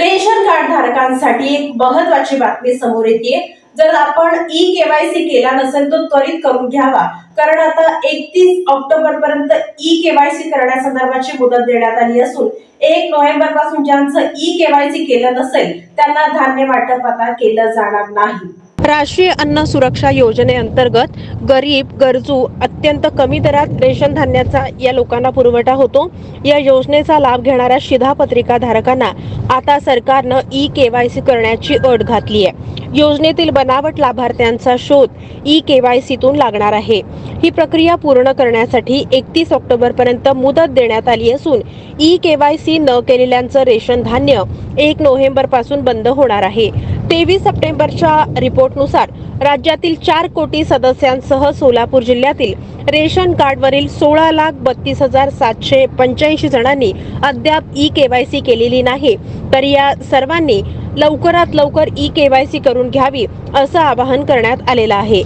Ration card धारकांसाठी एक महत्त्वाची बातमी समोर येते। जर आपण ई-केवायसी केला नसेल तर त्वरित करून घ्यावा, कारण आता 31 ऑक्टोबर पर्यंत ई-केवायसी करण्यासंदर्भाची मुदत देण्यात आली असून 1 नोव्हेंबर पासून ज्यांचं ई-केवायसी केलं नसेल त्यांना धान्य वाटप आता केलं जाणार नाही। राष्ट्रीय अन्न सुरक्षा योजनेअंतर्गत गरीब, गरजू, अत्यंत कमी दरात रेशन धान्याचा या लोकांना पुरवठा होतो। या योजनेचा लाभ घेणाऱ्या शिधापत्रिका धारकांना आता सरकारनं ई-केवायसी करण्याची अट घातली आहे। योजनेतील बनावट लाभार्थ्यांचा शोध ई-केवायसीतून लागणार आहे। ही प्रक्रिया पूर्ण करण्यासाठी 31 ऑक्टोबर पर्यंत मुदत देण्यात आली असून ई-केवायसी न केलेल्यांचं रेशन धान्य 1 नोव्हेंबर पासून बंद होणार आहे। 23 सप्टेंबरच्या रिपोर्टनुसार राज्यातील 4 कोटी सदस्यांसह सोलापूर जिल्ह्यातील रेशन कार्डवरील 16,32,785 जणांनी अद्याप ई-केवायसी केलेली नाही, तर या सर्वांनी लवकरात लवकर ई-केवायसी करून घ्यावी असं आवाहन करण्यात आलेलं आहे।